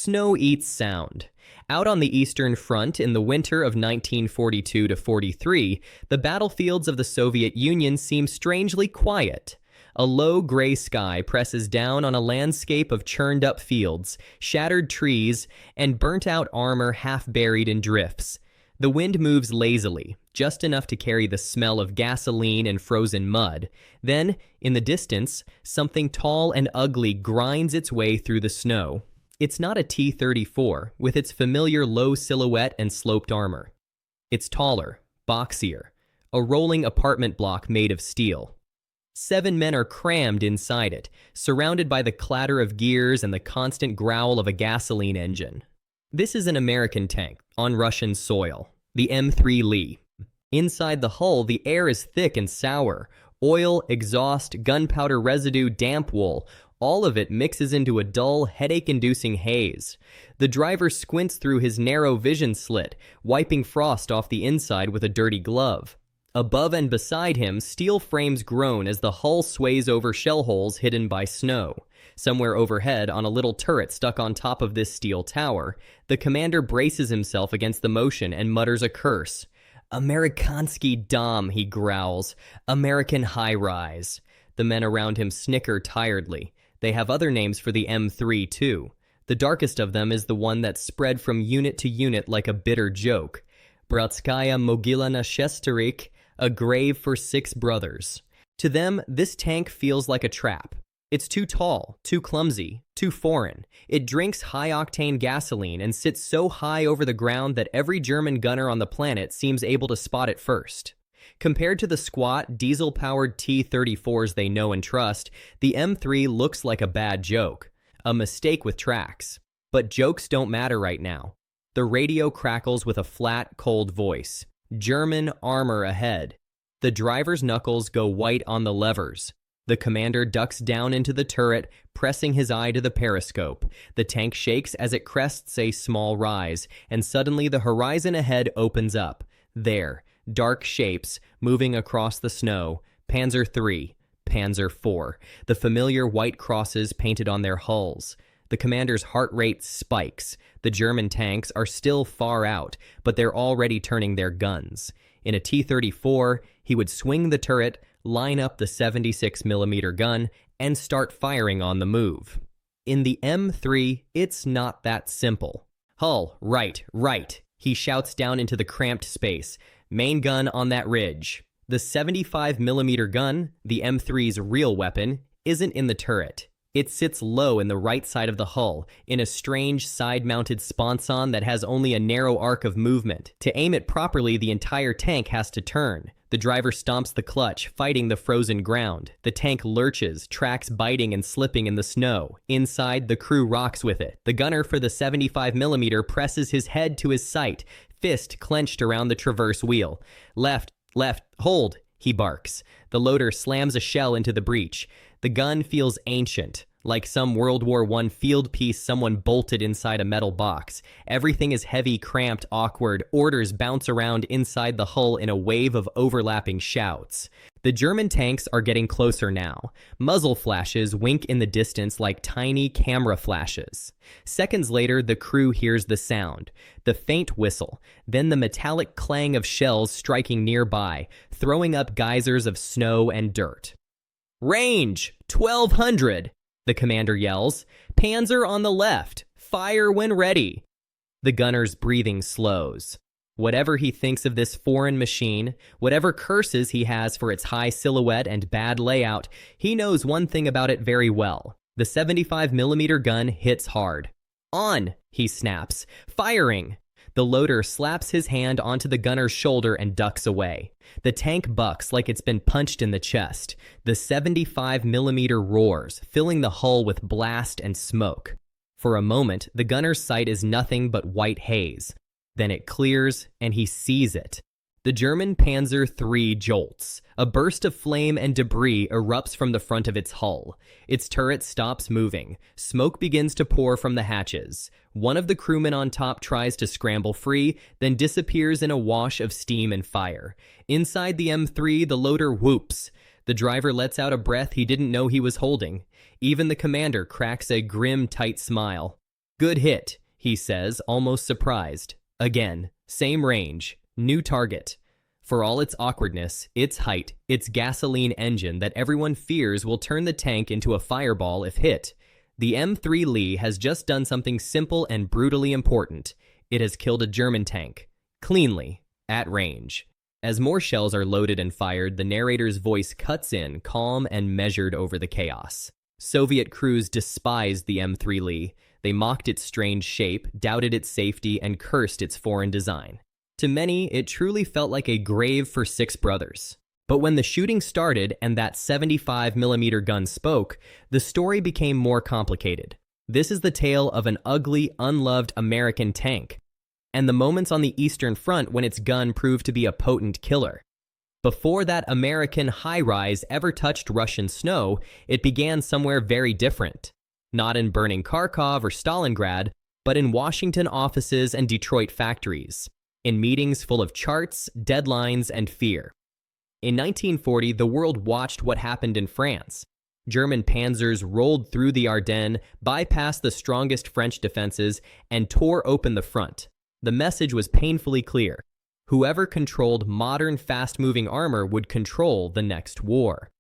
Snow eats sound. Out on the Eastern Front in the winter of 1942 to 43, the battlefields of the Soviet Union seem strangely quiet. A low gray sky presses down on a landscape of churned-up fields, shattered trees, and burnt-out armor half buried in drifts. The wind moves lazily, just enough to carry the smell of gasoline and frozen mud. Then, in the distance, something tall and ugly grinds its way through the snow. It's not a T-34, with its familiar low silhouette and sloped armor. It's taller, boxier, a rolling apartment block made of steel. 7 men are crammed inside it, surrounded by the clatter of gears and the constant growl of a gasoline engine. This is an American tank, on Russian soil, the M3 Lee. Inside the hull, the air is thick and sour. Oil, exhaust, gunpowder residue, damp wool, all of it mixes into a dull, headache-inducing haze. The driver squints through his narrow vision slit, wiping frost off the inside with a dirty glove. Above and beside him, steel frames groan as the hull sways over shell holes hidden by snow. Somewhere overhead, on a little turret stuck on top of this steel tower, the commander braces himself against the motion and mutters a curse. "Amerikansky Dom," he growls. "American high-rise." The men around him snicker tiredly. They have other names for the M3, too. The darkest of them is the one that's spread from unit to unit like a bitter joke. Bratskaya Mogila na Shesterik, a grave for 6 brothers. To them, this tank feels like a trap. It's too tall, too clumsy, too foreign. It drinks high-octane gasoline and sits so high over the ground that every German gunner on the planet seems able to spot it first. Compared to the squat, diesel-powered T-34s they know and trust, the M3 looks like a bad joke. A mistake with tracks. But jokes don't matter right now. The radio crackles with a flat, cold voice. German armor ahead. The driver's knuckles go white on the levers. The commander ducks down into the turret, pressing his eye to the periscope. The tank shakes as it crests a small rise, and suddenly the horizon ahead opens up. There, dark shapes, moving across the snow. Panzer III, Panzer IV, the familiar white crosses painted on their hulls. The commander's heart rate spikes. The German tanks are still far out, but they're already turning their guns. In a T-34, he would swing the turret, line up the 76mm gun, and start firing on the move. In the M3, it's not that simple. "Hull, right, right," he shouts down into the cramped space. "Main gun on that ridge." The 75mm gun, the M3's real weapon, isn't in the turret. It sits low in the right side of the hull, in a strange side-mounted sponson that has only a narrow arc of movement. To aim it properly, the entire tank has to turn. The driver stomps the clutch, fighting the frozen ground. The tank lurches, tracks biting and slipping in the snow. Inside, the crew rocks with it. The gunner for the 75mm presses his head to his sight, fist clenched around the traverse wheel. "Left, left, hold," he barks. The loader slams a shell into the breech. The gun feels ancient, like some World War I field piece someone bolted inside a metal box. Everything is heavy, cramped, awkward. Orders bounce around inside the hull in a wave of overlapping shouts. The German tanks are getting closer now. Muzzle flashes wink in the distance like tiny camera flashes. Seconds later, the crew hears the sound. The faint whistle, then the metallic clang of shells striking nearby, throwing up geysers of snow and dirt. "Range! 1200! The commander yells. "Panzer on the left! Fire when ready!" The gunner's breathing slows. Whatever he thinks of this foreign machine, whatever curses he has for its high silhouette and bad layout, he knows one thing about it very well. The 75mm gun hits hard. "On!" he snaps. "Firing!" The loader slaps his hand onto the gunner's shoulder and ducks away. The tank bucks like it's been punched in the chest. The 75mm roars, filling the hull with blast and smoke. For a moment, the gunner's sight is nothing but white haze. Then it clears, and he sees it. The German Panzer III jolts. A burst of flame and debris erupts from the front of its hull. Its turret stops moving. Smoke begins to pour from the hatches. One of the crewmen on top tries to scramble free, then disappears in a wash of steam and fire. Inside the M3, the loader whoops. The driver lets out a breath he didn't know he was holding. Even the commander cracks a grim, tight smile. "Good hit," he says, almost surprised. Again, same range, new target. For all its awkwardness, its height, its gasoline engine that everyone fears will turn the tank into a fireball if hit, the M3 Lee has just done something simple and brutally important. It has killed a German tank. Cleanly. At range. As more shells are loaded and fired, the narrator's voice cuts in, calm and measured over the chaos. Soviet crews despised the M3 Lee. They mocked its strange shape, doubted its safety, and cursed its foreign design. To many, it truly felt like a grave for six brothers. But when the shooting started and that 75mm gun spoke, the story became more complicated. This is the tale of an ugly, unloved American tank, and the moments on the Eastern Front when its gun proved to be a potent killer. Before that American high-rise ever touched Russian snow, it began somewhere very different. Not in burning Kharkov or Stalingrad, but in Washington offices and Detroit factories, in meetings full of charts, deadlines, and fear. In 1940, the world watched what happened in France. German panzers rolled through the Ardennes, bypassed the strongest French defenses, and tore open the front. The message was painfully clear. Whoever controlled modern, fast-moving armor would control the next war.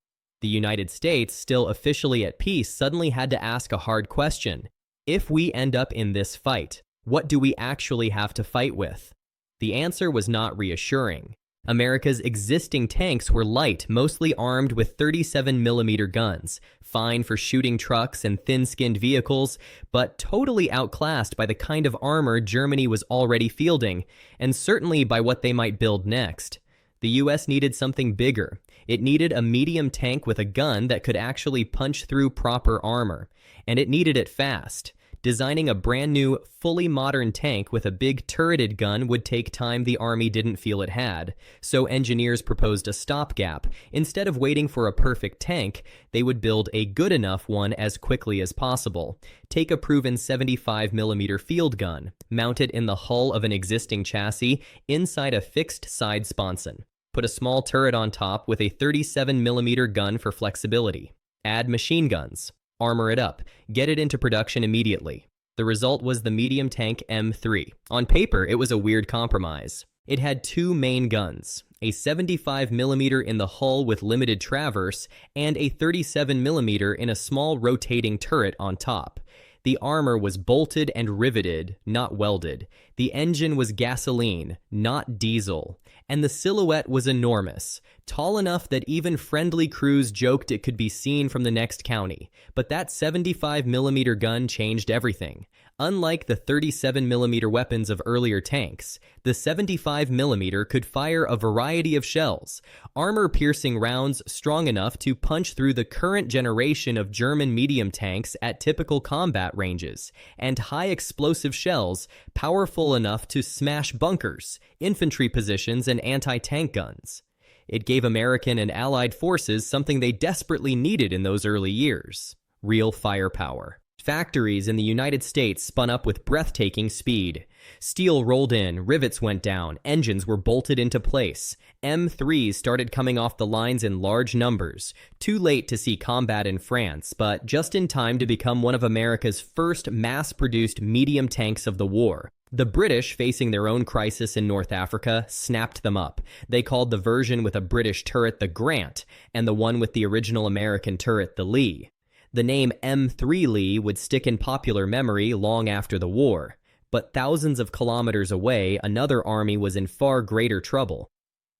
The United States, still officially at peace, suddenly had to ask a hard question. If we end up in this fight, what do we actually have to fight with? The answer was not reassuring. America's existing tanks were light, mostly armed with 37mm guns, fine for shooting trucks and thin-skinned vehicles, but totally outclassed by the kind of armor Germany was already fielding, and certainly by what they might build next. The US needed something bigger. It needed a medium tank with a gun that could actually punch through proper armor, and it needed it fast. Designing a brand new, fully modern tank with a big turreted gun would take time the Army didn't feel it had, so engineers proposed a stopgap. Instead of waiting for a perfect tank, they would build a good enough one as quickly as possible. Take a proven 75mm field gun, mount it in the hull of an existing chassis inside a fixed side sponson. Put a small turret on top with a 37mm gun for flexibility. Add machine guns. Armor it up, get it into production immediately. The result was the medium tank M3. On paper, it was a weird compromise. It had two main guns, a 75mm in the hull with limited traverse, and a 37mm in a small rotating turret on top. The armor was bolted and riveted, not welded. The engine was gasoline, not diesel. And the silhouette was enormous, tall enough that even friendly crews joked it could be seen from the next county. But that 75mm gun changed everything. Unlike the 37mm weapons of earlier tanks, the 75mm could fire a variety of shells, armor-piercing rounds strong enough to punch through the current generation of German medium tanks at typical combat ranges, and high-explosive shells powerful enough to smash bunkers, infantry positions, and anti-tank guns. It gave American and Allied forces something they desperately needed in those early years: real firepower. Factories in the United States spun up with breathtaking speed. Steel rolled in, rivets went down, engines were bolted into place. M3s started coming off the lines in large numbers. Too late to see combat in France, but just in time to become one of America's first mass-produced medium tanks of the war. The British, facing their own crisis in North Africa, snapped them up. They called the version with a British turret the Grant, and the one with the original American turret the Lee. The name M3 Lee would stick in popular memory long after the war. But thousands of kilometers away, another army was in far greater trouble.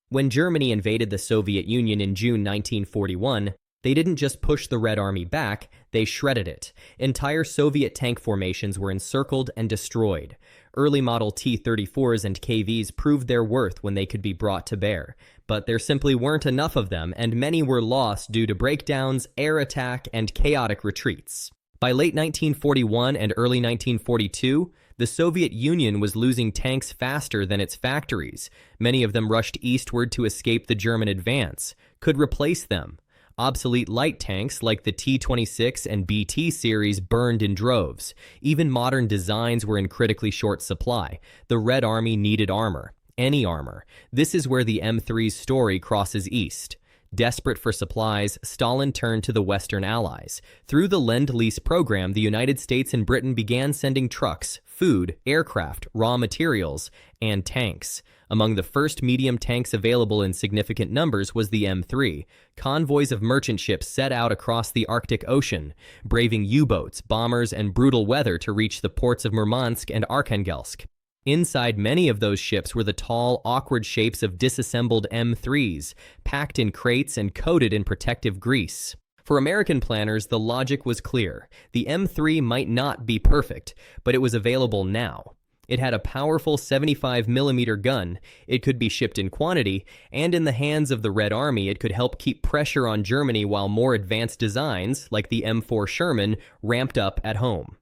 When Germany invaded the Soviet Union in June 1941, they didn't just push the Red Army back, they shredded it. Entire Soviet tank formations were encircled and destroyed. Early model T-34s and KVs proved their worth when they could be brought to bear. But there simply weren't enough of them, and many were lost due to breakdowns, air attack, and chaotic retreats. By late 1941 and early 1942, the Soviet Union was losing tanks faster than its factories. Many of them rushed eastward to escape the German advance. Could replace them. Obsolete light tanks like the T-26 and BT series burned in droves. Even modern designs were in critically short supply. The Red Army needed armor. Any armor. This is where the M3's story crosses east. Desperate for supplies, Stalin turned to the Western Allies. Through the Lend-Lease program, the United States and Britain began sending trucks, food, aircraft, raw materials, and tanks. Among the first medium tanks available in significant numbers was the M3. Convoys of merchant ships set out across the Arctic Ocean, braving U-boats, bombers, and brutal weather to reach the ports of Murmansk and Arkhangelsk. Inside many of those ships were the tall, awkward shapes of disassembled M3s, packed in crates and coated in protective grease. For American planners, the logic was clear. The M3 might not be perfect, but it was available now. It had a powerful 75mm gun, it could be shipped in quantity, and in the hands of the Red Army it could help keep pressure on Germany while more advanced designs, like the M4 Sherman, ramped up at home.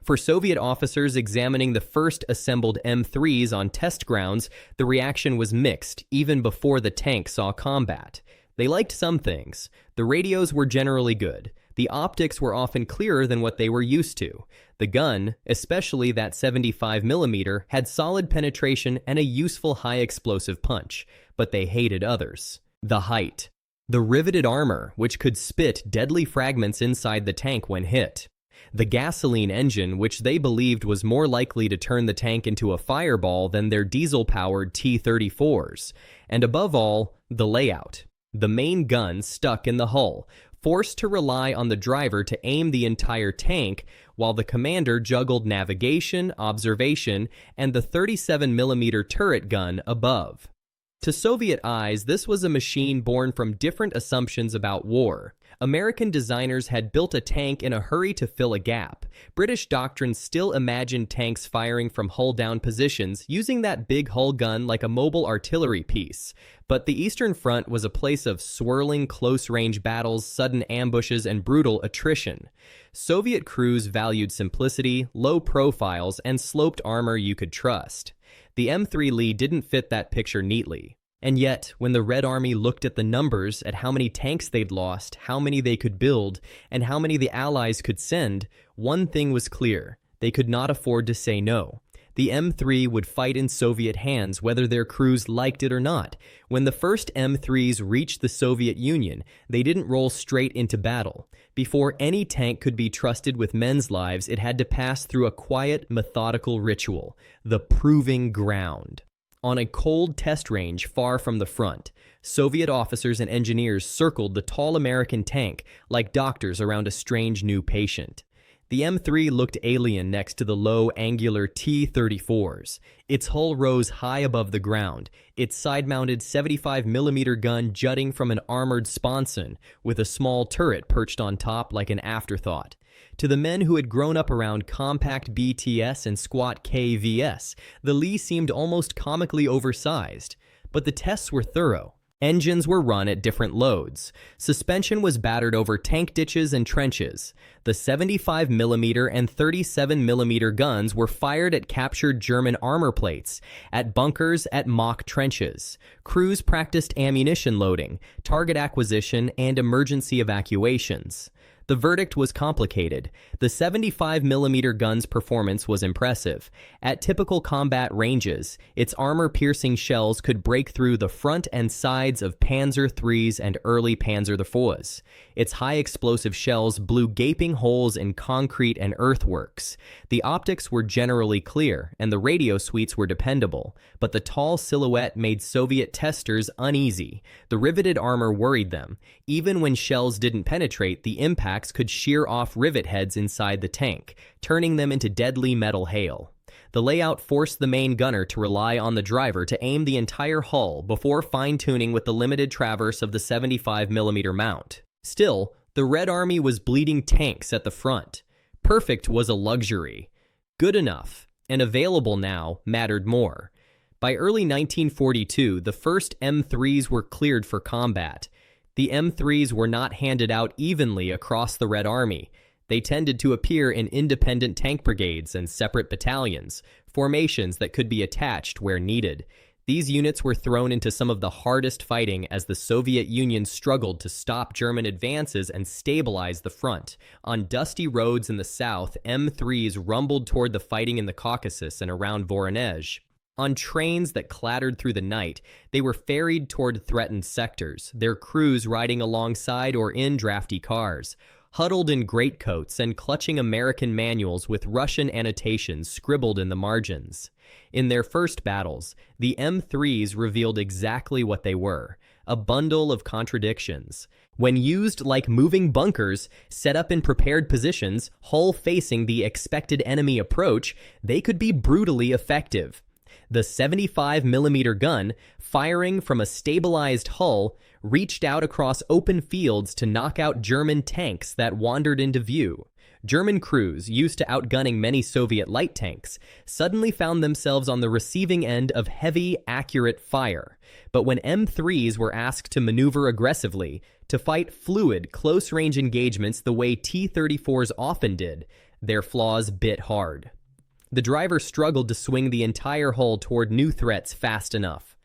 For Soviet officers examining the first assembled M3s on test grounds, the reaction was mixed, even before the tank saw combat. They liked some things. The radios were generally good. The optics were often clearer than what they were used to. The gun, especially that 75mm, had solid penetration and a useful high-explosive punch, but they hated others. The height. The riveted armor, which could spit deadly fragments inside the tank when hit. The gasoline engine, which they believed was more likely to turn the tank into a fireball than their diesel-powered T-34s. And above all, the layout. The main gun stuck in the hull, forced to rely on the driver to aim the entire tank, while the commander juggled navigation, observation, and the 37mm turret gun above. To Soviet eyes, this was a machine born from different assumptions about war. American designers had built a tank in a hurry to fill a gap. British doctrine still imagined tanks firing from hull-down positions, using that big hull gun like a mobile artillery piece. But the Eastern Front was a place of swirling, close-range battles, sudden ambushes, and brutal attrition. Soviet crews valued simplicity, low profiles, and sloped armor you could trust. The M3 Lee didn't fit that picture neatly. And yet, when the Red Army looked at the numbers, at how many tanks they'd lost, how many they could build, and how many the Allies could send, one thing was clear: they could not afford to say no. The M3 would fight in Soviet hands whether their crews liked it or not. When the first M3s reached the Soviet Union, they didn't roll straight into battle. Before any tank could be trusted with men's lives, it had to pass through a quiet, methodical ritual: the proving ground. On a cold test range far from the front, Soviet officers and engineers circled the tall American tank like doctors around a strange new patient. The M3 looked alien next to the low, angular T-34s. Its hull rose high above the ground, its side-mounted 75mm gun jutting from an armored sponson, with a small turret perched on top like an afterthought. To the men who had grown up around compact BTS and squat KVS, the Lee seemed almost comically oversized. But the tests were thorough. Engines were run at different loads. Suspension was battered over tank ditches and trenches. The 75mm and 37mm guns were fired at captured German armor plates, at bunkers, at mock trenches. Crews practiced ammunition loading, target acquisition, and emergency evacuations. The verdict was complicated. The 75mm gun's performance was impressive. At typical combat ranges, its armor-piercing shells could break through the front and sides of Panzer IIIs and early Panzer IVs. Its high-explosive shells blew gaping holes in concrete and earthworks. The optics were generally clear, and the radio suites were dependable, but the tall silhouette made Soviet testers uneasy. The riveted armor worried them. Even when shells didn't penetrate, the impact could shear off rivet heads inside the tank, turning them into deadly metal hail. The layout forced the main gunner to rely on the driver to aim the entire hull before fine-tuning with the limited traverse of the 75mm mount. Still, the Red Army was bleeding tanks at the front. Perfect was a luxury. Good enough, and available now, mattered more. By early 1942, the first M3s were cleared for combat. The M3s were not handed out evenly across the Red Army. They tended to appear in independent tank brigades and separate battalions, formations that could be attached where needed. These units were thrown into some of the hardest fighting as the Soviet Union struggled to stop German advances and stabilize the front. On dusty roads in the south, M3s rumbled toward the fighting in the Caucasus and around Voronezh. On trains that clattered through the night, they were ferried toward threatened sectors, their crews riding alongside or in drafty cars, huddled in greatcoats and clutching American manuals with Russian annotations scribbled in the margins. In their first battles, the M3s revealed exactly what they were: a bundle of contradictions. When used like moving bunkers, set up in prepared positions, hull facing the expected enemy approach, they could be brutally effective. The 75mm gun, firing from a stabilized hull, reached out across open fields to knock out German tanks that wandered into view. German crews, used to outgunning many Soviet light tanks, suddenly found themselves on the receiving end of heavy, accurate fire. But when M3s were asked to maneuver aggressively, to fight fluid, close-range engagements the way T-34s often did, their flaws bit hard. The driver struggled to swing the entire hull toward new threats fast enough.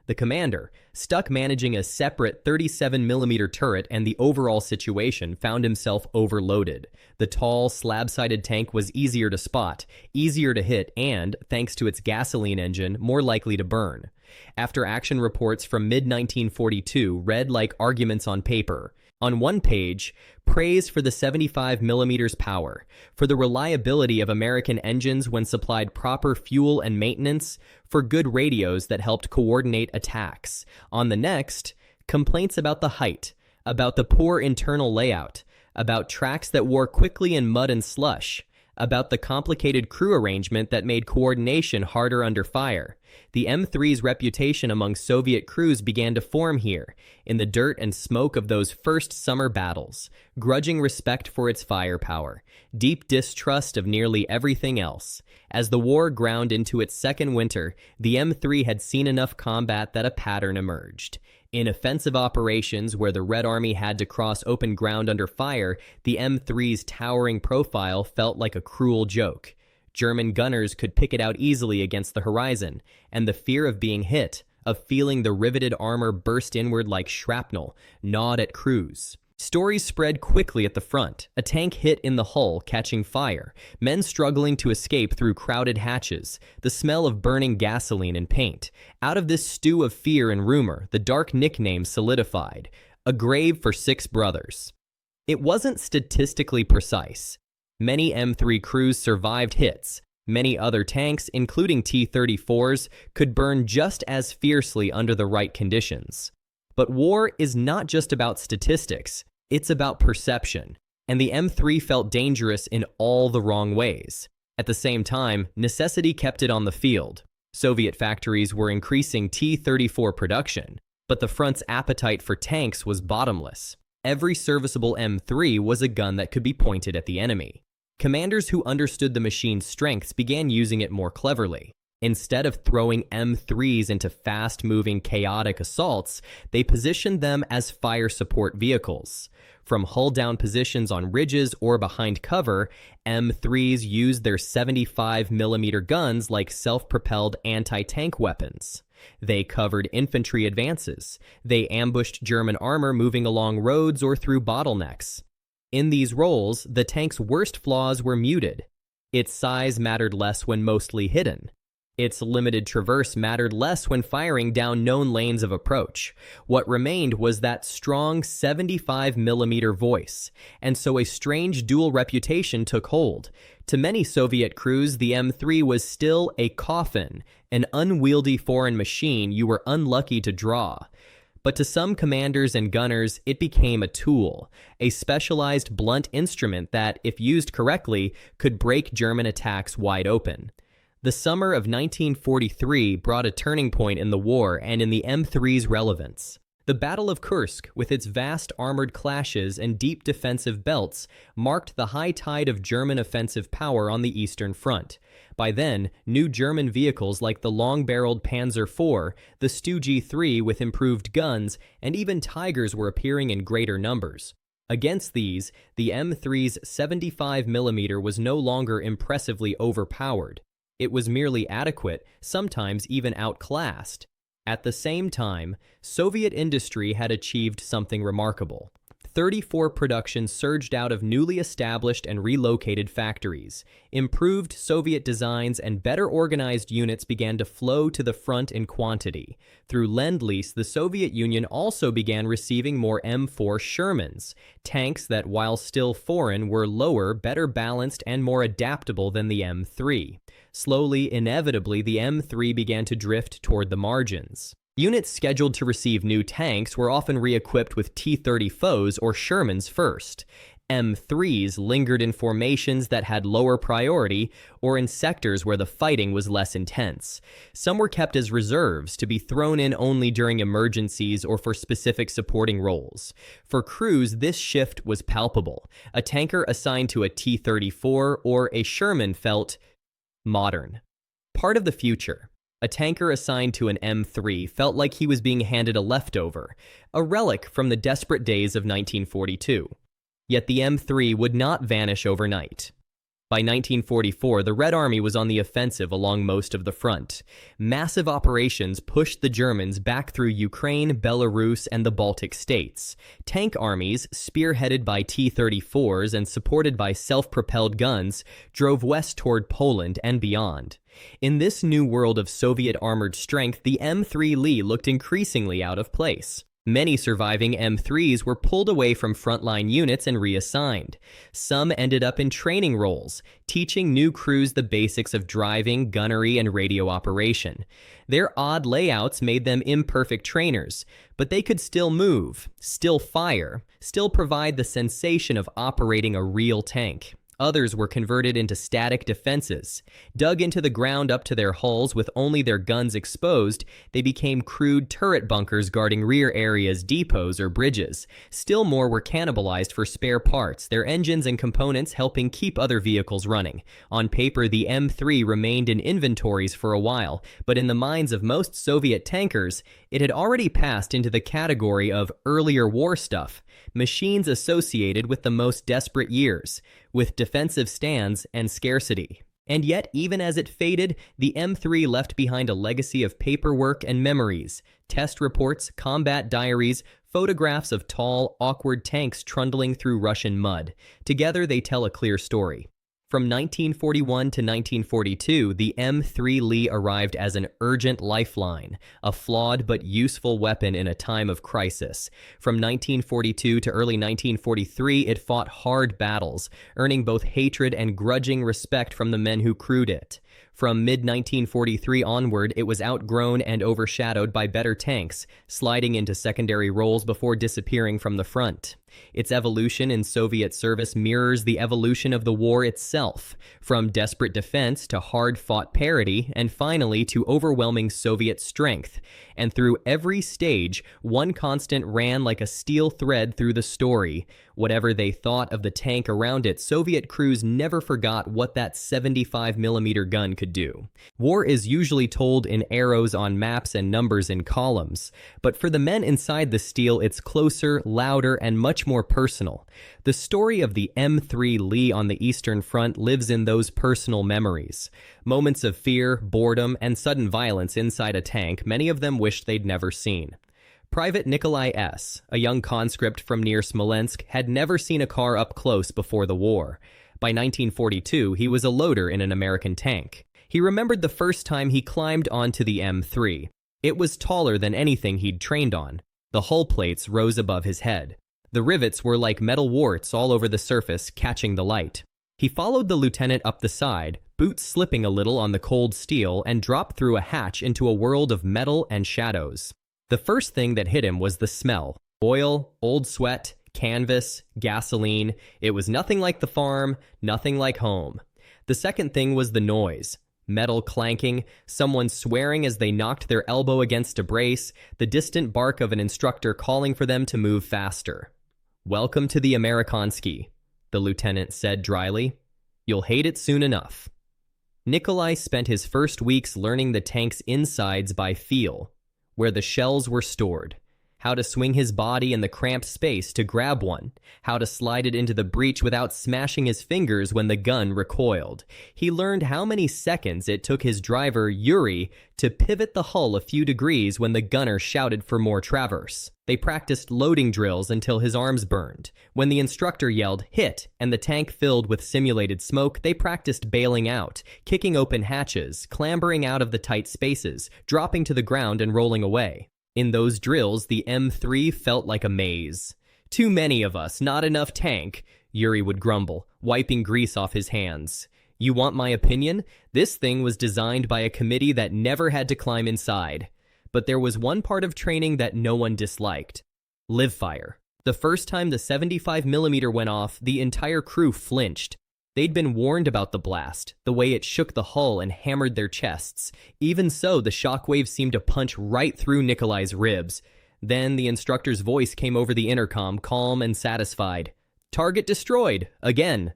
The commander, stuck managing a separate 37mm turret, and the overall situation, found himself overloaded. The tall, slab-sided tank was easier to spot, easier to hit, and, thanks to its gasoline engine, more likely to burn. After action reports from mid-1942 read like arguments on paper. On one page, praise for the 75mm power, for the reliability of American engines when supplied proper fuel and maintenance, for good radios that helped coordinate attacks. On the next, complaints about the height, about the poor internal layout, about tracks that wore quickly in mud and slush, about the complicated crew arrangement that made coordination harder under fire. The M3's reputation among Soviet crews began to form here, in the dirt and smoke of those first summer battles, grudging respect for its firepower, deep distrust of nearly everything else. As the war ground into its second winter, the M3 had seen enough combat that a pattern emerged. In offensive operations where the Red Army had to cross open ground under fire, the M3's towering profile felt like a cruel joke. German gunners could pick it out easily against the horizon, and the fear of being hit, of feeling the riveted armor burst inward like shrapnel, gnawed at crews. Stories spread quickly at the front, a tank hit in the hull catching fire, men struggling to escape through crowded hatches, the smell of burning gasoline and paint. Out of this stew of fear and rumor, the dark nickname solidified: a grave for 6 brothers. It wasn't statistically precise. Many M3 crews survived hits. Many other tanks, including T-34s, could burn just as fiercely under the right conditions. But war is not just about statistics, it's about perception, and the M3 felt dangerous in all the wrong ways. At the same time, necessity kept it on the field. Soviet factories were increasing T-34 production, but the front's appetite for tanks was bottomless. Every serviceable M3 was a gun that could be pointed at the enemy. Commanders who understood the machine's strengths began using it more cleverly. Instead of throwing M3s into fast-moving, chaotic assaults, they positioned them as fire support vehicles. From hull-down positions on ridges or behind cover, M3s used their 75mm guns like self-propelled anti-tank weapons. They covered infantry advances. They ambushed German armor moving along roads or through bottlenecks. In these roles, the tank's worst flaws were muted. Its size mattered less when mostly hidden. Its limited traverse mattered less when firing down known lanes of approach. What remained was that strong 75mm voice, and so a strange dual reputation took hold. To many Soviet crews, the M3 was still a coffin, an unwieldy foreign machine you were unlucky to draw. But to some commanders and gunners, it became a tool, a specialized blunt instrument that, if used correctly, could break German attacks wide open. The summer of 1943 brought a turning point in the war and in the M3's relevance. The Battle of Kursk, with its vast armored clashes and deep defensive belts, marked the high tide of German offensive power on the Eastern Front. By then, new German vehicles like the long-barreled Panzer IV, the Stu G3 with improved guns, and even Tigers were appearing in greater numbers. Against these, the M3's 75mm was no longer impressively overpowered. It was merely adequate, sometimes even outclassed. At the same time, Soviet industry had achieved something remarkable. 34 production surged out of newly established and relocated factories. Improved Soviet designs and better organized units began to flow to the front in quantity. Through Lend-Lease, the Soviet Union also began receiving more M4 Shermans, tanks that, while still foreign, were lower, better balanced, and more adaptable than the M3. Slowly, inevitably, the M3 began to drift toward the margins. Units scheduled to receive new tanks were often re-equipped with T-34s or Shermans first. M3s lingered in formations that had lower priority or in sectors where the fighting was less intense. Some were kept as reserves to be thrown in only during emergencies or for specific supporting roles. For crews, this shift was palpable. A tanker assigned to a T-34 or a Sherman felt modern. Part of the future. A tanker assigned to an M3 felt like he was being handed a leftover, a relic from the desperate days of 1942. Yet the M3 would not vanish overnight. By 1944, the Red Army was on the offensive along most of the front. Massive operations pushed the Germans back through Ukraine, Belarus, and the Baltic states. Tank armies, spearheaded by T-34s and supported by self-propelled guns, drove west toward Poland and beyond. In this new world of Soviet armored strength, the M3 Lee looked increasingly out of place. Many surviving M3s were pulled away from frontline units and reassigned. Some ended up in training roles, teaching new crews the basics of driving, gunnery, and radio operation. Their odd layouts made them imperfect trainers, but they could still move, still fire, still provide the sensation of operating a real tank. Others were converted into static defenses. Dug into the ground up to their hulls with only their guns exposed, they became crude turret bunkers guarding rear areas, depots, or bridges. Still more were cannibalized for spare parts, their engines and components helping keep other vehicles running. On paper, the M3 remained in inventories for a while, but in the minds of most Soviet tankers, it had already passed into the category of earlier war stuff, machines associated with the most desperate years, with defensive stands and scarcity. And yet, even as it faded, the M3 left behind a legacy of paperwork and memories, test reports, combat diaries, photographs of tall, awkward tanks trundling through Russian mud. Together, they tell a clear story. From 1941 to 1942, the M3 Lee arrived as an urgent lifeline, a flawed but useful weapon in a time of crisis. From 1942 to early 1943, it fought hard battles, earning both hatred and grudging respect from the men who crewed it. From mid-1943 onward, it was outgrown and overshadowed by better tanks, sliding into secondary roles before disappearing from the front. Its evolution in Soviet service mirrors the evolution of the war itself, from desperate defense to hard-fought parity, and finally to overwhelming Soviet strength. And through every stage, one constant ran like a steel thread through the story. Whatever they thought of the tank around it, Soviet crews never forgot what that 75mm gun could do. War is usually told in arrows on maps and numbers in columns, but for the men inside the steel, it's closer, louder, and much more personal. The story of the M3 Lee on the Eastern Front lives in those personal memories. Moments of fear, boredom, and sudden violence inside a tank, many of them wished they'd never seen. Private Nikolai S., a young conscript from near Smolensk, had never seen a car up close before the war. By 1942, he was a loader in an American tank. He remembered the first time he climbed onto the M3. It was taller than anything he'd trained on. The hull plates rose above his head. The rivets were like metal warts all over the surface, catching the light. He followed the lieutenant up the side, boots slipping a little on the cold steel, and dropped through a hatch into a world of metal and shadows. The first thing that hit him was the smell. Oil, old sweat, canvas, gasoline. It was nothing like the farm, nothing like home. The second thing was the noise. Metal clanking, someone swearing as they knocked their elbow against a brace, the distant bark of an instructor calling for them to move faster. "Welcome to the Amerikansky," the lieutenant said dryly. "You'll hate it soon enough." Nikolai spent his first weeks learning the tank's insides by feel, where the shells were stored. how to swing his body in the cramped space to grab one, how to slide it into the breech without smashing his fingers when the gun recoiled. He learned how many seconds it took his driver, Yuri, to pivot the hull a few degrees when the gunner shouted for more traverse. They practiced loading drills until his arms burned. When the instructor yelled, "Hit," and the tank filled with simulated smoke, they practiced bailing out, kicking open hatches, clambering out of the tight spaces, dropping to the ground and rolling away. In those drills, the M3 felt like a maze. "Too many of us, not enough tank," Yuri would grumble, wiping grease off his hands. You want my opinion? This thing was designed by a committee that never had to climb inside. But there was one part of training that no one disliked. Live fire. The first time the 75mm went off, the entire crew flinched. They'd been warned about the blast, the way it shook the hull and hammered their chests. Even so, the shockwave seemed to punch right through Nikolai's ribs. Then the instructor's voice came over the intercom, calm and satisfied. "Target destroyed. Again."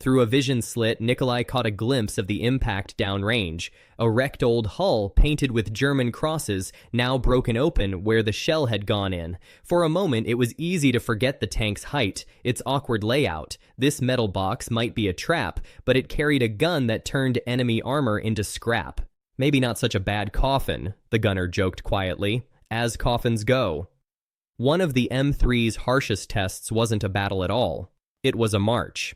Through a vision slit, Nikolai caught a glimpse of the impact downrange. A wrecked old hull, painted with German crosses, now broken open where the shell had gone in. For a moment, it was easy to forget the tank's height, its awkward layout. This metal box might be a trap, but it carried a gun that turned enemy armor into scrap. "Maybe not such a bad coffin," the gunner joked quietly, "as coffins go." One of the M3's harshest tests wasn't a battle at all. It was a march.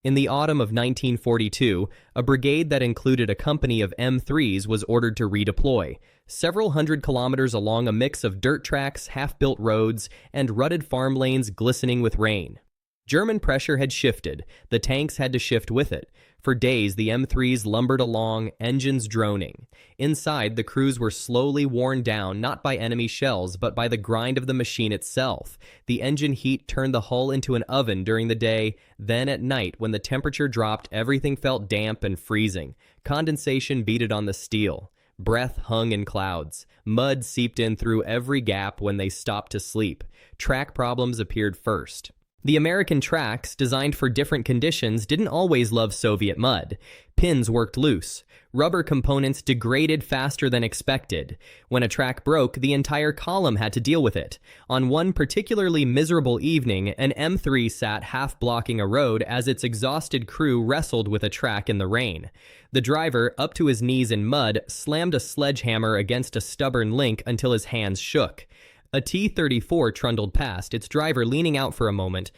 In the autumn of 1942, a brigade that included a company of M3s was ordered to redeploy, several hundred kilometers along a mix of dirt tracks, half-built roads, and rutted farm lanes glistening with rain. German pressure had shifted. The tanks had to shift with it. For days, the M3s lumbered along, engines droning. Inside, the crews were slowly worn down, not by enemy shells, but by the grind of the machine itself. The engine heat turned the hull into an oven during the day. Then at night, when the temperature dropped, everything felt damp and freezing. Condensation beaded on the steel. Breath hung in clouds. Mud seeped in through every gap when they stopped to sleep. Track problems appeared first. The American tracks, designed for different conditions, didn't always love Soviet mud. Pins worked loose. Rubber components degraded faster than expected. When a track broke, the entire column had to deal with it. On one particularly miserable evening, an M3 sat half-blocking a road as its exhausted crew wrestled with a track in the rain. The driver, up to his knees in mud, slammed a sledgehammer against a stubborn link until his hands shook. A T-34 trundled past, its driver leaning out for a moment.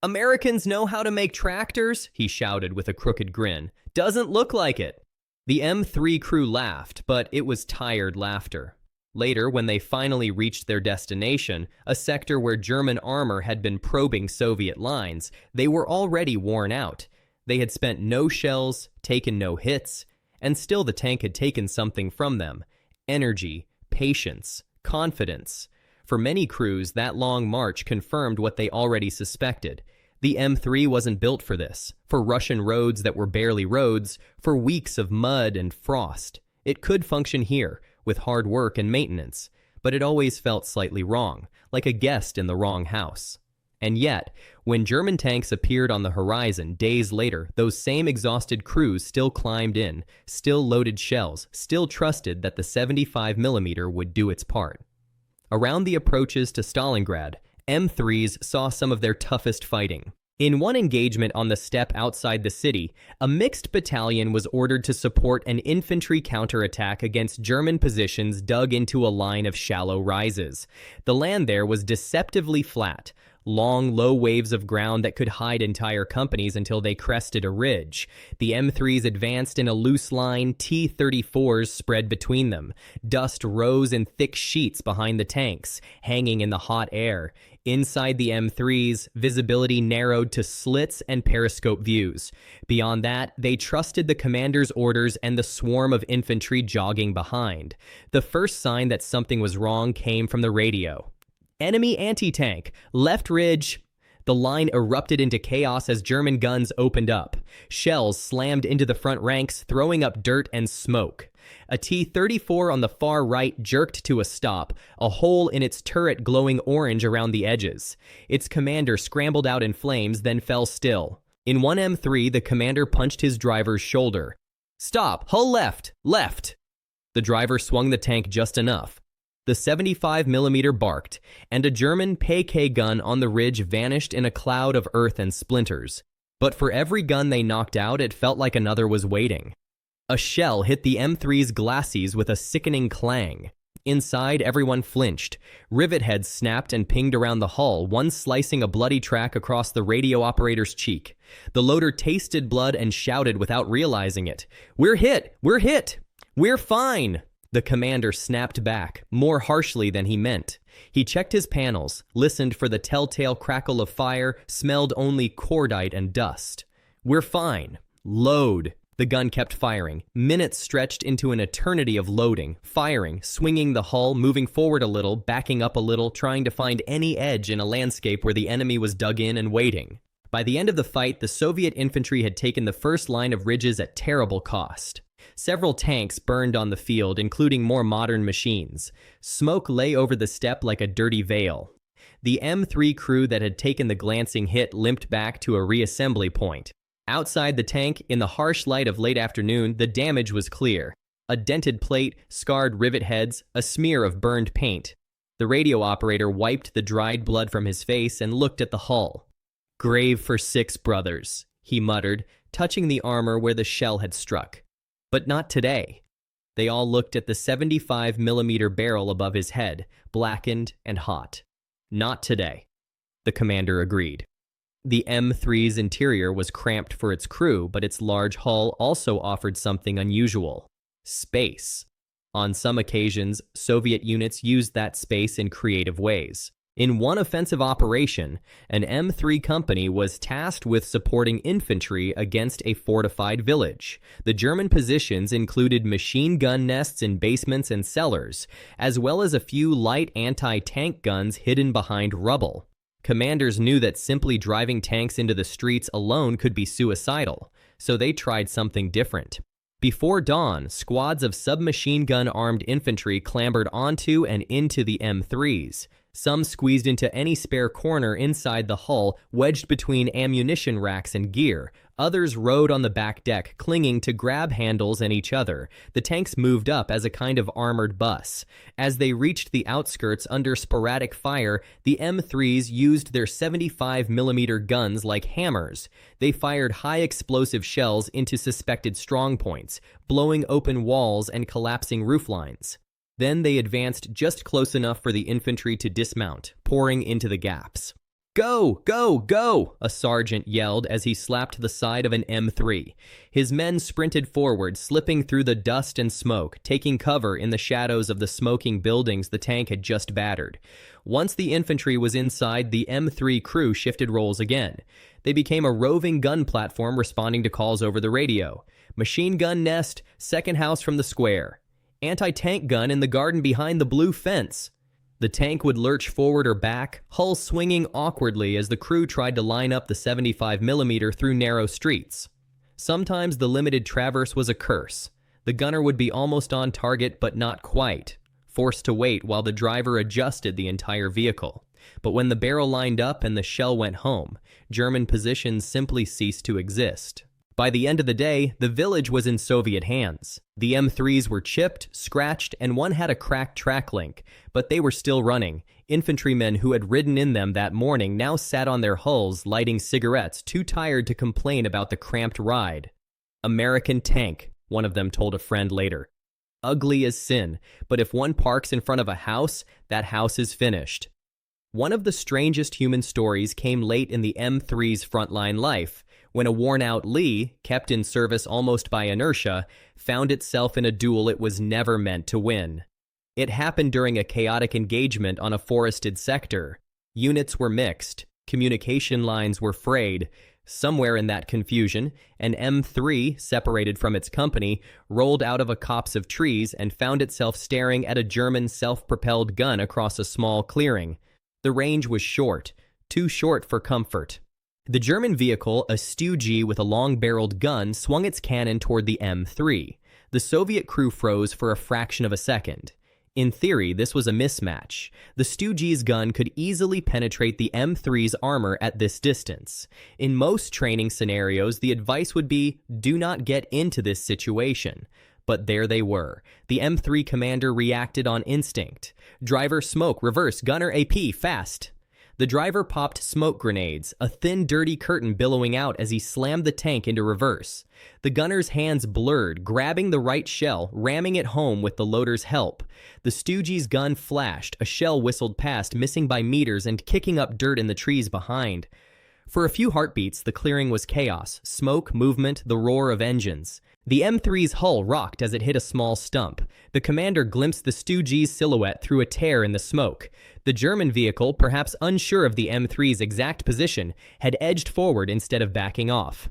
"Americans know how to make tractors?" he shouted with a crooked grin. "Doesn't look like it." The M3 crew laughed, but it was tired laughter. Later, when they finally reached their destination, a sector where German armor had been probing Soviet lines, they were already worn out. They had spent no shells, taken no hits, and still the tank had taken something from them. Energy, patience, confidence. For many crews, that long march confirmed what they already suspected. The M3 wasn't built for this, for Russian roads that were barely roads, for weeks of mud and frost. It could function here, with hard work and maintenance, but it always felt slightly wrong, like a guest in the wrong house. And yet, when German tanks appeared on the horizon days later, those same exhausted crews still climbed in, still loaded shells, still trusted that the 75mm would do its part. Around the approaches to Stalingrad, M3s saw some of their toughest fighting. In one engagement on the steppe outside the city, a mixed battalion was ordered to support an infantry counterattack against German positions dug into a line of shallow rises. The land there was deceptively flat, long, low waves of ground that could hide entire companies until they crested a ridge. The M3s advanced in a loose line, T-34s spread between them. Dust rose in thick sheets behind the tanks, hanging in the hot air. Inside the M3s, visibility narrowed to slits and periscope views. Beyond that, they trusted the commander's orders and the swarm of infantry jogging behind. The first sign that something was wrong came from the radio. "Enemy anti-tank, left ridge." The line erupted into chaos as German guns opened up. Shells slammed into the front ranks, throwing up dirt and smoke. A T-34 on the far right jerked to a stop, a hole in its turret glowing orange around the edges. Its commander scrambled out in flames, then fell still. In one M3, the commander punched his driver's shoulder. "Stop! Hull left! Left!" The driver swung the tank just enough. The 75mm barked, and a German PK gun on the ridge vanished in a cloud of earth and splinters. But for every gun they knocked out, it felt like another was waiting. A shell hit the M3's glacis with a sickening clang. Inside, everyone flinched. Rivet heads snapped and pinged around the hull, one slicing a bloody track across the radio operator's cheek. The loader tasted blood and shouted without realizing it. "We're hit! We're hit! We're fine!" The commander snapped back, more harshly than he meant. He checked his panels, listened for the telltale crackle of fire, smelled only cordite and dust. "We're fine. Load." The gun kept firing. Minutes stretched into an eternity of loading, firing, swinging the hull, moving forward a little, backing up a little, trying to find any edge in a landscape where the enemy was dug in and waiting. By the end of the fight, the Soviet infantry had taken the first line of ridges at terrible cost. Several tanks burned on the field, including more modern machines. Smoke lay over the steppe like a dirty veil. The M3 crew that had taken the glancing hit limped back to a reassembly point. Outside the tank, in the harsh light of late afternoon, the damage was clear. A dented plate, scarred rivet heads, a smear of burned paint. The radio operator wiped the dried blood from his face and looked at the hull. "Grave for 6 brothers," he muttered, touching the armor where the shell had struck. But not today. They all looked at the 75mm barrel above his head, blackened and hot. "Not today," the commander agreed. The M3's interior was cramped for its crew, but its large hull also offered something unusual: space. On some occasions, Soviet units used that space in creative ways. In one offensive operation, an M3 company was tasked with supporting infantry against a fortified village. The German positions included machine gun nests in basements and cellars, as well as a few light anti-tank guns hidden behind rubble. Commanders knew that simply driving tanks into the streets alone could be suicidal, so they tried something different. Before dawn, squads of submachine gun-armed infantry clambered onto and into the M3s. Some squeezed into any spare corner inside the hull, wedged between ammunition racks and gear. Others rode on the back deck, clinging to grab handles and each other. The tanks moved up as a kind of armored bus. As they reached the outskirts under sporadic fire, the M3s used their 75mm guns like hammers. They fired high-explosive shells into suspected strongpoints, blowing open walls and collapsing rooflines. Then they advanced just close enough for the infantry to dismount, pouring into the gaps. "Go! Go! Go!" a sergeant yelled as he slapped the side of an M3. His men sprinted forward, slipping through the dust and smoke, taking cover in the shadows of the smoking buildings the tank had just battered. Once the infantry was inside, the M3 crew shifted roles again. They became a roving gun platform responding to calls over the radio. "Machine gun nest, second house from the square. Anti-tank gun in the garden behind the blue fence." The tank would lurch forward or back, hull swinging awkwardly as the crew tried to line up the 75mm through narrow streets. Sometimes the limited traverse was a curse. The gunner would be almost on target, but not quite, forced to wait while the driver adjusted the entire vehicle. But when the barrel lined up and the shell went home, German positions simply ceased to exist. By the end of the day, the village was in Soviet hands. The M3s were chipped, scratched, and one had a cracked track link, but they were still running. Infantrymen who had ridden in them that morning now sat on their hulls, lighting cigarettes, too tired to complain about the cramped ride. "American tank," one of them told a friend later. "Ugly as sin, but if one parks in front of a house, that house is finished." One of the strangest human stories came late in the M3's frontline life, when a worn-out Lee, kept in service almost by inertia, found itself in a duel it was never meant to win. It happened during a chaotic engagement on a forested sector. Units were mixed, communication lines were frayed. Somewhere in that confusion, an M3, separated from its company, rolled out of a copse of trees and found itself staring at a German self-propelled gun across a small clearing. The range was short, too short for comfort. The German vehicle, a Stu-G with a long-barreled gun, swung its cannon toward the M3. The Soviet crew froze for a fraction of a second. In theory, this was a mismatch. The Stu-G's gun could easily penetrate the M3's armor at this distance. In most training scenarios, the advice would be, do not get into this situation. But there they were. The M3 commander reacted on instinct. Driver, smoke, reverse, gunner, AP, fast. The driver popped smoke grenades, a thin, dirty curtain billowing out as he slammed the tank into reverse. The gunner's hands blurred, grabbing the right shell, ramming it home with the loader's help. The Stoogie's gun flashed, a shell whistled past, missing by meters and kicking up dirt in the trees behind. For a few heartbeats, the clearing was chaos, smoke, movement, the roar of engines. The M3's hull rocked as it hit a small stump. The commander glimpsed the Stoogie's silhouette through a tear in the smoke. The German vehicle, perhaps unsure of the M3's exact position, had edged forward instead of backing off.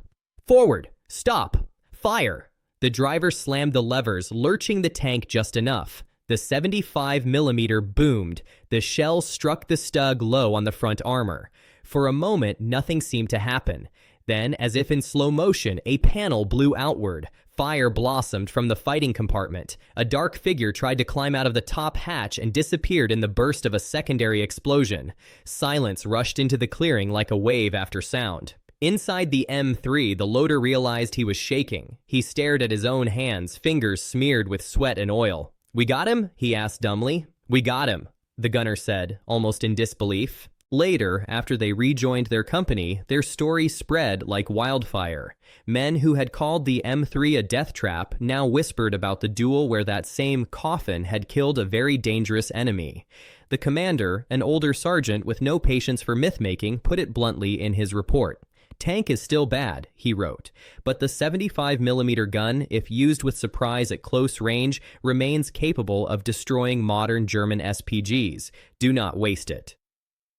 Forward! Stop! Fire! The driver slammed the levers, lurching the tank just enough. The 75mm boomed. The shell struck the Stug low on the front armor. For a moment, nothing seemed to happen. Then, as if in slow motion, a panel blew outward. Fire blossomed from the fighting compartment. A dark figure tried to climb out of the top hatch and disappeared in the burst of a secondary explosion. Silence rushed into the clearing like a wave after sound. Inside the M3, the loader realized he was shaking. He stared at his own hands, fingers smeared with sweat and oil. "We got him?" he asked dumbly. "We got him," the gunner said, almost in disbelief. Later, after they rejoined their company, their story spread like wildfire. Men who had called the M3 a death trap now whispered about the duel where that same coffin had killed a very dangerous enemy. The commander, an older sergeant with no patience for myth-making, put it bluntly in his report. "Tank is still bad," he wrote, "but the 75mm gun, if used with surprise at close range, remains capable of destroying modern German SPGs. Do not waste it."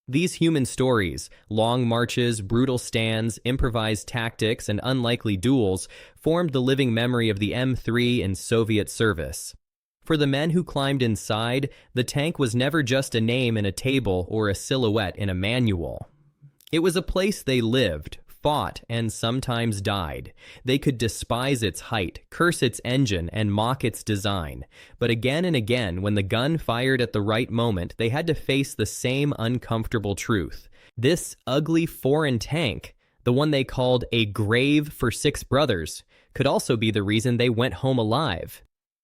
These human stories, long marches, brutal stands, improvised tactics, and unlikely duels, formed the living memory of the M3 in Soviet service. For the men who climbed inside, the tank was never just a name in a table or a silhouette in a manual. It was a place they lived, fought, and sometimes died. They could despise its height, curse its engine, and mock its design. But again and again, when the gun fired at the right moment, they had to face the same uncomfortable truth. This ugly foreign tank, the one they called a grave for six brothers, could also be the reason they went home alive.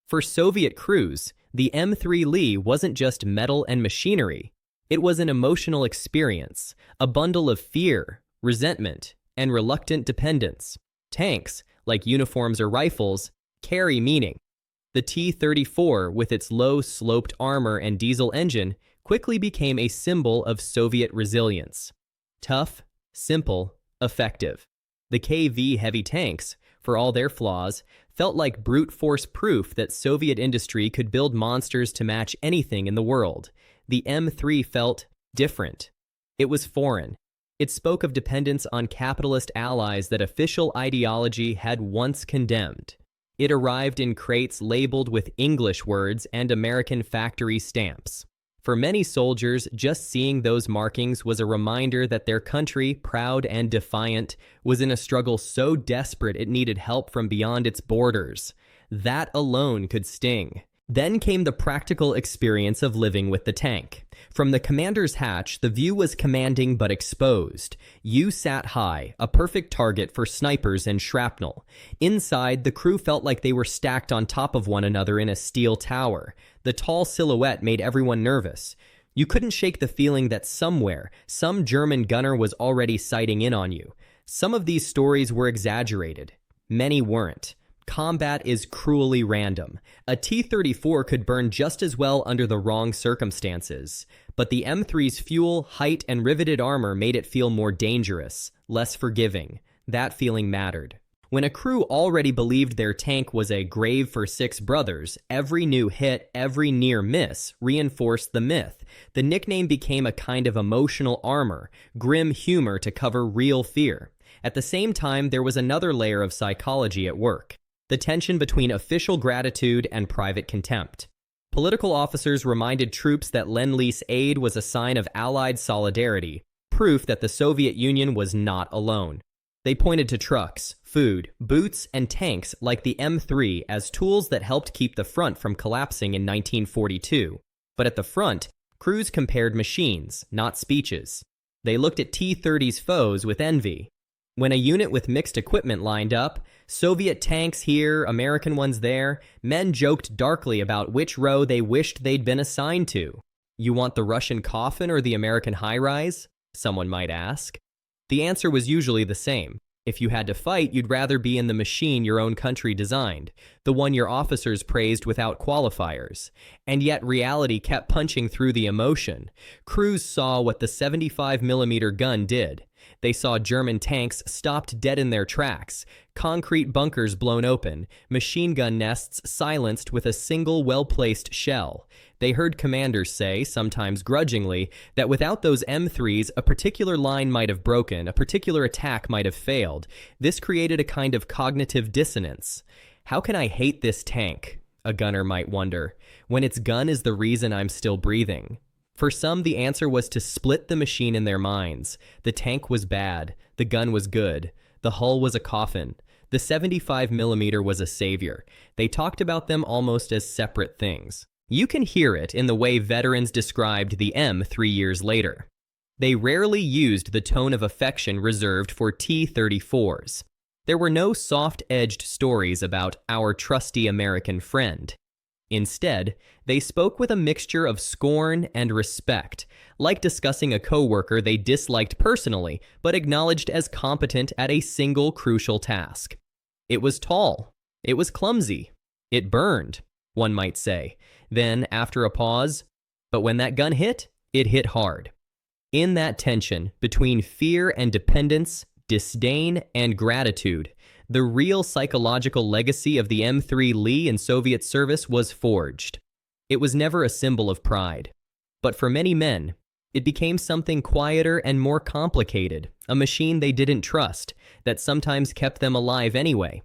For Soviet crews, the M3 Lee wasn't just metal and machinery. It was an emotional experience, a bundle of fear, resentment, and reluctant dependence. Tanks, like uniforms or rifles, carry meaning. The T-34, with its low-sloped armor and diesel engine, quickly became a symbol of Soviet resilience. Tough, simple, effective. The KV heavy tanks, for all their flaws, felt like brute force proof that Soviet industry could build monsters to match anything in the world. The M3 felt different. It was foreign. It spoke of dependence on capitalist allies that official ideology had once condemned. It arrived in crates labeled with English words and American factory stamps. For many soldiers, just seeing those markings was a reminder that their country, proud and defiant, was in a struggle so desperate it needed help from beyond its borders. That alone could sting. Then came the practical experience of living with the tank. From the commander's hatch, the view was commanding but exposed. You sat high, a perfect target for snipers and shrapnel. Inside, the crew felt like they were stacked on top of one another in a steel tower. The tall silhouette made everyone nervous. You couldn't shake the feeling that somewhere, some German gunner was already sighting in on you. Some of these stories were exaggerated. Many weren't. Combat is cruelly random. A T-34 could burn just as well under the wrong circumstances. But the M3's fuel, height, and riveted armor made it feel more dangerous, less forgiving. That feeling mattered. When a crew already believed their tank was a grave for six brothers, every new hit, every near miss, reinforced the myth. The nickname became a kind of emotional armor, grim humor to cover real fear. At the same time, there was another layer of psychology at work. The tension between official gratitude and private contempt. Political officers reminded troops that Lend-Lease aid was a sign of Allied solidarity, proof that the Soviet Union was not alone. They pointed to trucks, food, boots, and tanks like the M3 as tools that helped keep the front from collapsing in 1942. But at the front, crews compared machines, not speeches. They looked at T-30's foes with envy. When a unit with mixed equipment lined up, Soviet tanks here, American ones there, men joked darkly about which row they wished they'd been assigned to. You want the Russian coffin or the American high-rise? Someone might ask. The answer was usually the same. If you had to fight, you'd rather be in the machine your own country designed, the one your officers praised without qualifiers. And yet reality kept punching through the emotion. Crews saw what the 75mm gun did. They saw German tanks stopped dead in their tracks, concrete bunkers blown open, machine gun nests silenced with a single well-placed shell. They heard commanders say, sometimes grudgingly, that without those M3s, a particular line might have broken, a particular attack might have failed. This created a kind of cognitive dissonance. How can I hate this tank? A gunner might wonder, when its gun is the reason I'm still breathing. For some, the answer was to split the machine in their minds. The tank was bad. The gun was good. The hull was a coffin. The 75mm was a savior. They talked about them almost as separate things. You can hear it in the way veterans described the M 3 years later. They rarely used the tone of affection reserved for T-34s. There were no soft-edged stories about our trusty American friend. Instead, they spoke with a mixture of scorn and respect, like discussing a coworker they disliked personally but acknowledged as competent at a single crucial task. It was tall. It was clumsy. It burned, one might say. Then, after a pause, but when that gun hit, it hit hard. In that tension between fear and dependence, disdain and gratitude, the real psychological legacy of the M3 Lee in Soviet service was forged. It was never a symbol of pride. But for many men, it became something quieter and more complicated, a machine they didn't trust, that sometimes kept them alive anyway.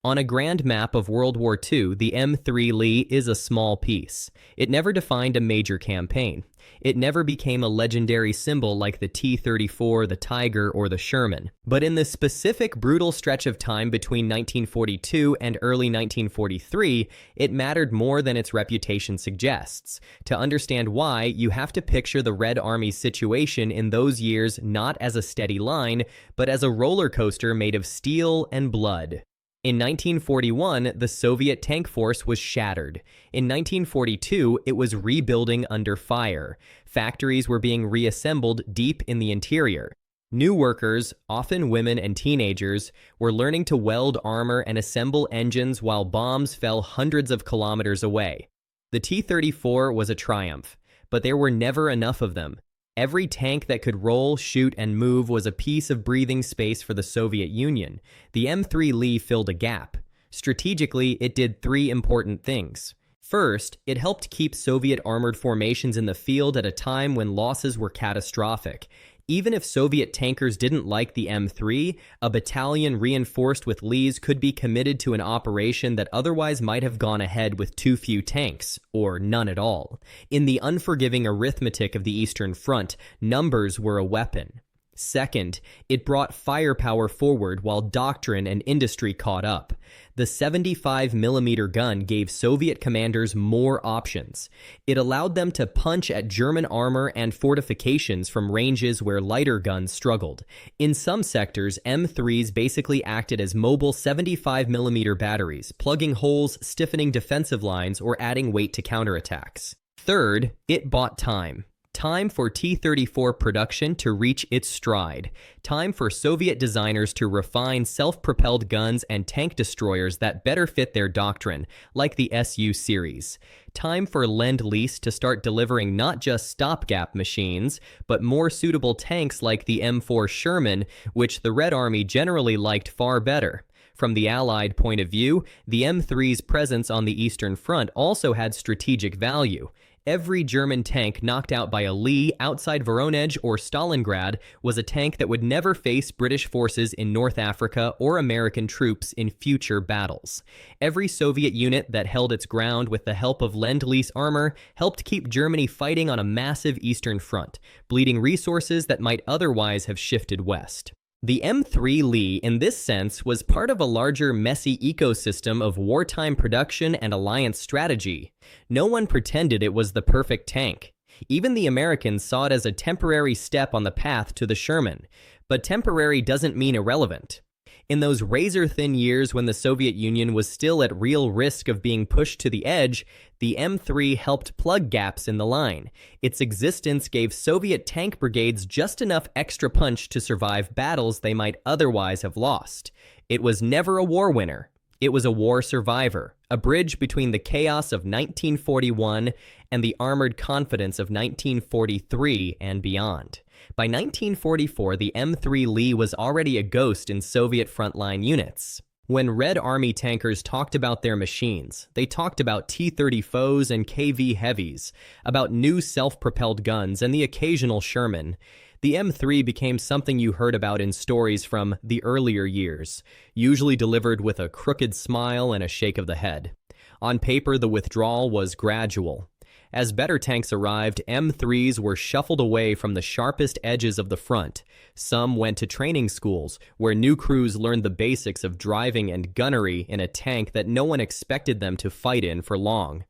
On a grand map of World War II, the M3 Lee is a small piece. It never defined a major campaign. It never became a legendary symbol like the T-34, the Tiger, or the Sherman. But in the specific brutal stretch of time between 1942 and early 1943, it mattered more than its reputation suggests. To understand why, you have to picture the Red Army's situation in those years not as a steady line, but as a roller coaster made of steel and blood. In 1941, the Soviet tank force was shattered. In 1942, it was rebuilding under fire. Factories were being reassembled deep in the interior. New workers, often women and teenagers, were learning to weld armor and assemble engines while bombs fell hundreds of kilometers away. The T-34 was a triumph, but there were never enough of them. Every tank that could roll, shoot, and move was a piece of breathing space for the Soviet Union. The M3 Lee filled a gap. Strategically, it did three important things. First, it helped keep Soviet armored formations in the field at a time when losses were catastrophic. Even if Soviet tankers didn't like the M3, a battalion reinforced with Lees could be committed to an operation that otherwise might have gone ahead with too few tanks, or none at all. In the unforgiving arithmetic of the Eastern Front, numbers were a weapon. Second, it brought firepower forward while doctrine and industry caught up. The 75mm gun gave Soviet commanders more options. It allowed them to punch at German armor and fortifications from ranges where lighter guns struggled. In some sectors, M3s basically acted as mobile 75mm batteries, plugging holes, stiffening defensive lines, or adding weight to counterattacks. Third, it bought time. Time for T-34 production to reach its stride. Time for Soviet designers to refine self-propelled guns and tank destroyers that better fit their doctrine, like the Su series. Time for Lend-Lease to start delivering not just stopgap machines, but more suitable tanks like the M4 Sherman, which the Red Army generally liked far better. From the Allied point of view, the M3's presence on the Eastern Front also had strategic value. Every German tank knocked out by a Lee outside Voronezh or Stalingrad was a tank that would never face British forces in North Africa or American troops in future battles. Every Soviet unit that held its ground with the help of Lend-Lease armor helped keep Germany fighting on a massive Eastern Front, bleeding resources that might otherwise have shifted west. The M3 Lee, in this sense, was part of a larger, messy ecosystem of wartime production and alliance strategy. No one pretended it was the perfect tank. Even the Americans saw it as a temporary step on the path to the Sherman. But temporary doesn't mean irrelevant. In those razor-thin years when the Soviet Union was still at real risk of being pushed to the edge, the M3 helped plug gaps in the line. Its existence gave Soviet tank brigades just enough extra punch to survive battles they might otherwise have lost. It was never a war winner. It was a war survivor, a bridge between the chaos of 1941 and the armored confidence of 1943 and beyond. By 1944, the M3 Lee was already a ghost in Soviet frontline units. When Red Army tankers talked about their machines, they talked about T-30 foes and KV heavies, about new self-propelled guns and the occasional Sherman. The M3 became something you heard about in stories from the earlier years, usually delivered with a crooked smile and a shake of the head. On paper, the withdrawal was gradual. As better tanks arrived, M3s were shuffled away from the sharpest edges of the front. Some went to training schools, where new crews learned the basics of driving and gunnery in a tank that no one expected them to fight in for long.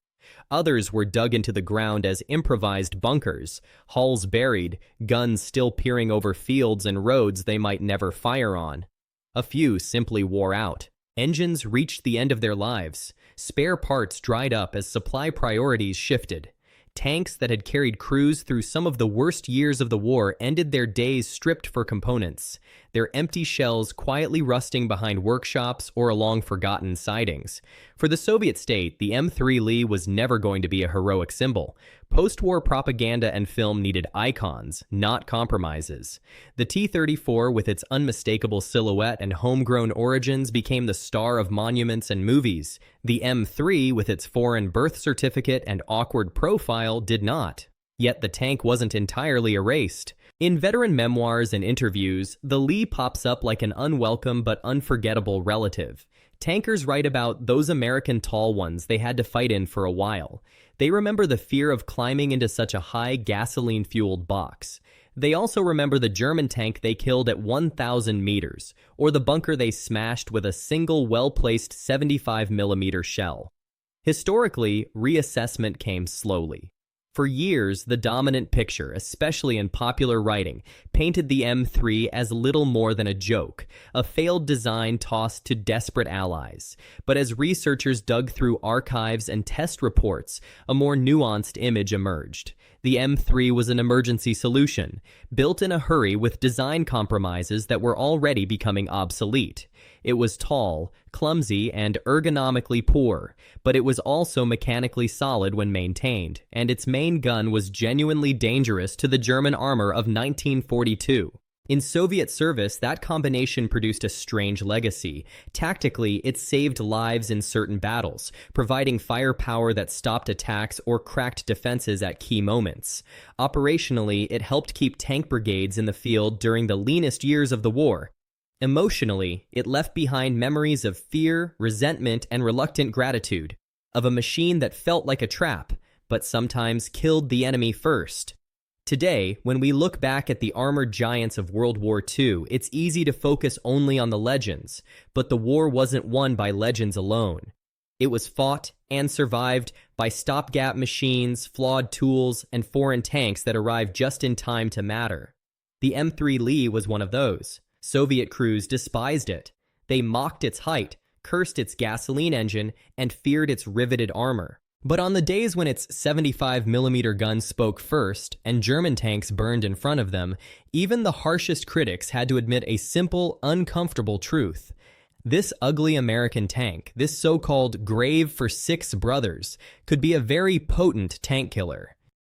Others were dug into the ground as improvised bunkers, hulls buried, guns still peering over fields and roads they might never fire on. A few simply wore out. Engines reached the end of their lives. Spare parts dried up as supply priorities shifted. Tanks that had carried crews through some of the worst years of the war ended their days stripped for components, their empty shells quietly rusting behind workshops or along forgotten sidings. For the Soviet state, the M3 Lee was never going to be a heroic symbol. Post-war propaganda and film needed icons, not compromises. The T-34, with its unmistakable silhouette and homegrown origins, became the star of monuments and movies. The M3, with its foreign birth certificate and awkward profile, did not. Yet the tank wasn't entirely erased. In veteran memoirs and interviews, the Lee pops up like an unwelcome but unforgettable relative. Tankers write about those American tall ones they had to fight in for a while. They remember the fear of climbing into such a high gasoline-fueled box. They also remember the German tank they killed at 1,000 meters, or the bunker they smashed with a single well-placed 75mm shell. Historically, reassessment came slowly. For years, the dominant picture, especially in popular writing, painted the M3 as little more than a joke, a failed design tossed to desperate allies. But as researchers dug through archives and test reports, a more nuanced image emerged. The M3 was an emergency solution, built in a hurry with design compromises that were already becoming obsolete. It was tall, clumsy, and ergonomically poor, but it was also mechanically solid when maintained, and its main gun was genuinely dangerous to the German armor of 1942. In Soviet service, that combination produced a strange legacy. Tactically, it saved lives in certain battles, providing firepower that stopped attacks or cracked defenses at key moments. Operationally, it helped keep tank brigades in the field during the leanest years of the war. Emotionally, it left behind memories of fear, resentment, and reluctant gratitude, of a machine that felt like a trap, but sometimes killed the enemy first. Today, when we look back at the armored giants of World War II, it's easy to focus only on the legends, but the war wasn't won by legends alone. It was fought and survived by stopgap machines, flawed tools, and foreign tanks that arrived just in time to matter. The M3 Lee was one of those. Soviet crews despised it. They mocked its height, cursed its gasoline engine, and feared its riveted armor. But on the days when its 75mm guns spoke first and German tanks burned in front of them, even the harshest critics had to admit a simple, uncomfortable truth. This ugly American tank, this so-called grave for six brothers, could be a very potent tank killer.